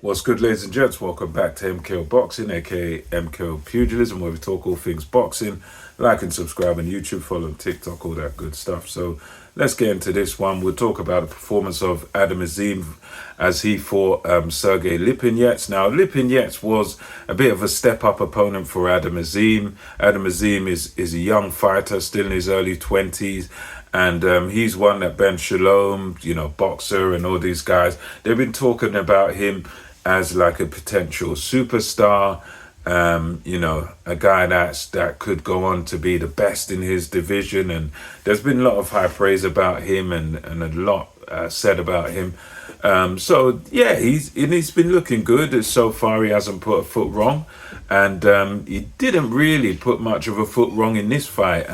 What's good, ladies and gents? Welcome back to MKO Boxing, aka MKO Pugilism, where we talk all things boxing. Like and subscribe on YouTube, follow on TikTok, all that good stuff. So let's get into this one. We'll talk about the performance of Adam Azim as he fought Sergey Lipinets. Now, Lipinets was a bit of a step-up opponent for Adam Azim. Adam Azim is a young fighter, still in his early 20s. And he's one that Ben Shalom, boxer and all these guys, they've been talking about him as like a potential superstar, a guy that could go on to be the best in his division. And there's been a lot of high praise about him and a lot said about him. He's been looking good. So far, he hasn't put a foot wrong. And he didn't really put much of a foot wrong in this fight.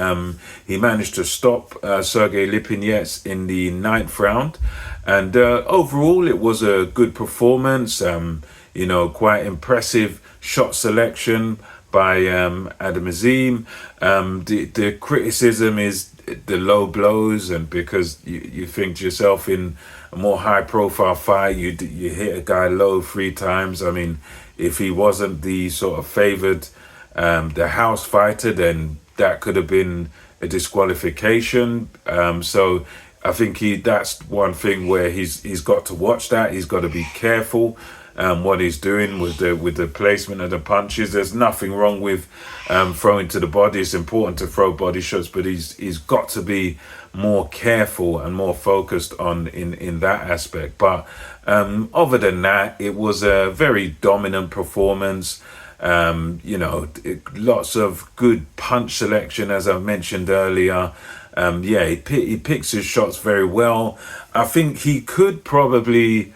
He managed to stop Sergey Lipinets in the 9th round. And overall, it was a good performance. Quite impressive shot selection by Adam Azim. The criticism is the low blows, and because you think to yourself, in a more high-profile fight, you hit a guy low 3 times. I mean, if he wasn't the sort of favoured, the house fighter, then that could have been a disqualification. So I think that's one thing where he's got to watch that. He's got to be careful what he's doing with the placement of the punches. There's nothing wrong with throwing to the body. It's important to throw body shots, but he's got to be more careful and more focused on in that aspect. But other than that, it was a very dominant performance. Lots of good punch selection, as I mentioned earlier. He picks his shots very well. I think he could probably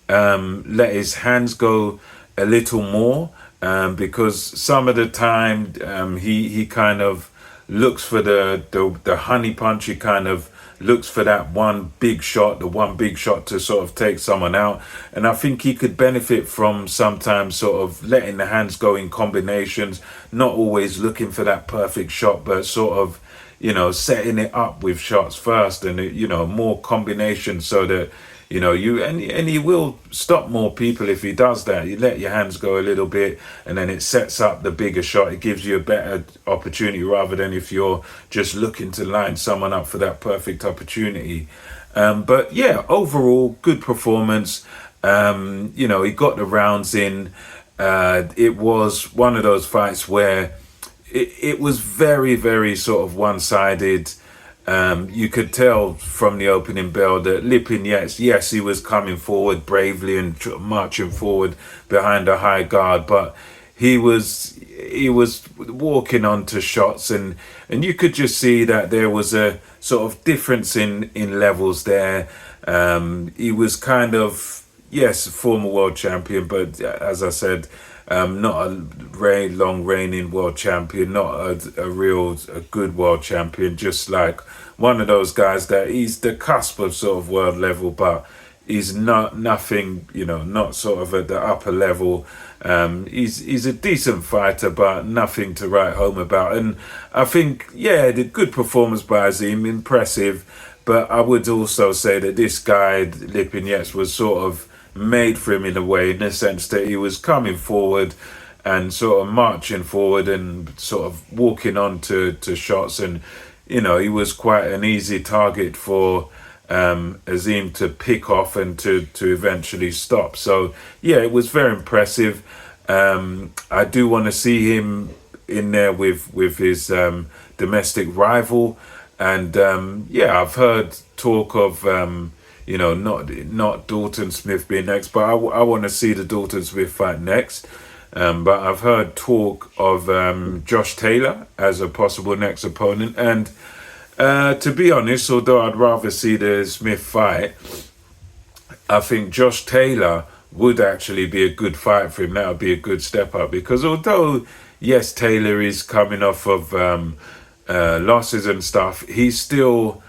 let his hands go a little more, because some of the time he kind of looks for the honey punch. He kind of looks for that one big shot to sort of take someone out. And I think he could benefit from sometimes sort of letting the hands go in combinations, not always looking for that perfect shot, but sort of, setting it up with shots first and, more combinations so that, and he will stop more people if he does that. You let your hands go a little bit and then it sets up the bigger shot. It gives you a better opportunity rather than if you're just looking to line someone up for that perfect opportunity. Overall, good performance. He got the rounds in. It was one of those fights where it was very, very sort of one-sided. You could tell from the opening bell that Lipinets, yes, he was coming forward bravely and marching forward behind a high guard, but he was walking onto shots, and you could just see that there was a sort of difference in levels there. He was kind of, yes, former world champion, but as I said, not a long reigning world champion, not a good world champion, just like one of those guys that he's the cusp of sort of world level, but he's nothing, not sort of at the upper level. He's a decent fighter, but nothing to write home about. And I think, the good performance by Azim, impressive, but I would also say that this guy, Lipinets, was sort of made for him in a way, in the sense that he was coming forward and sort of marching forward and sort of walking on to shots, and he was quite an easy target for Azim to pick off and to eventually stop. So it was very impressive. I do want to see him in there with his domestic rival, and I've heard talk of not Dalton Smith being next, but I want to see the Dalton Smith fight next. But I've heard talk of Josh Taylor as a possible next opponent. And to be honest, although I'd rather see the Smith fight, I think Josh Taylor would actually be a good fight for him. That would be a good step up, because although, yes, Taylor is coming off of losses and stuff, he's still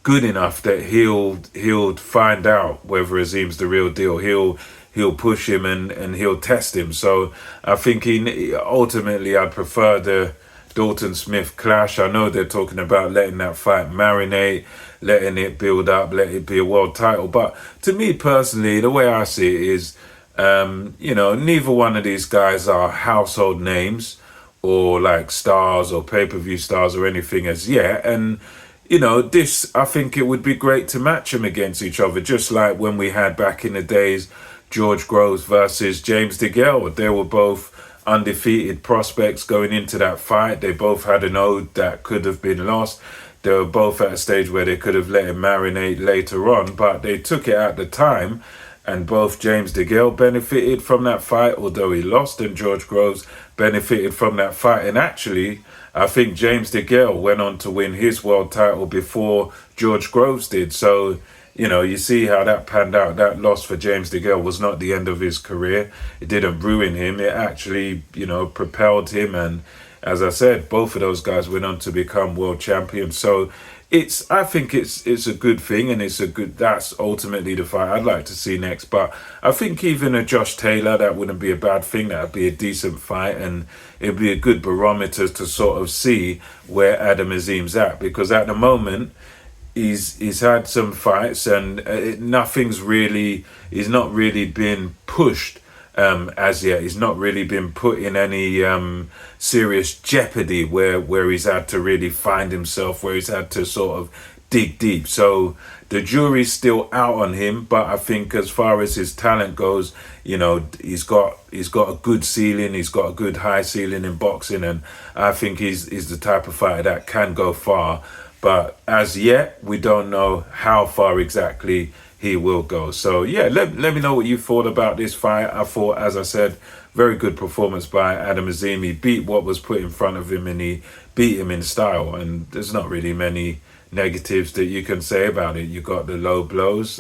good enough that he'll find out whether Azim's the real deal. He'll push him and he'll test him. So I think ultimately I'd prefer the Dalton Smith clash. I know they're talking about letting that fight marinate, letting it build up, let it be a world title. But to me personally, the way I see it is, Neither one of these guys are household names or like stars or pay-per-view stars or anything as yet. And, this, I think it would be great to match them against each other, just like when we had back in the days George Groves versus James DeGale. They were both undefeated prospects going into that fight. They both had an ode that could have been lost. They were both at a stage where they could have let him marinate later on, but they took it at the time. And both James DeGale benefited from that fight, although he lost, and George Groves benefited from that fight. And actually, I think James DeGale went on to win his world title before George Groves did. So, you see how that panned out. That loss for James DeGale was not the end of his career. It didn't ruin him. It actually, propelled him. And as I said, both of those guys went on to become world champions. So I think it's a good thing, and that's ultimately the fight I'd like to see next. But I think even a Josh Taylor, that wouldn't be a bad thing. That'd be a decent fight, and it'd be a good barometer to sort of see where Adam Azim's at, because at the moment he's had some fights, and he's not really been pushed as yet. He's not really been put in any serious jeopardy where he's had to really find himself, where he's had to sort of dig deep. So the jury's still out on him, but I think as far as his talent goes, he's got a good ceiling, he's got a good high ceiling in boxing, and I think he's the type of fighter that can go far. But as yet, we don't know how far exactly he will go. So yeah, let me know what you thought about this fight. I thought, as I said, very good performance by Adam Azim. He beat what was put in front of him, and he beat him in style. And there's not really many negatives that you can say about it. You got the low blows.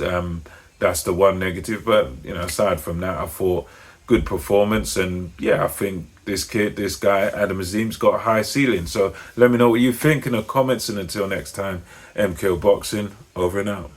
That's the one negative. But aside from that, I thought good performance. And yeah, I think this guy, Adam Azim's got a high ceiling. So let me know what you think in the comments. And until next time, MKO Boxing, over and out.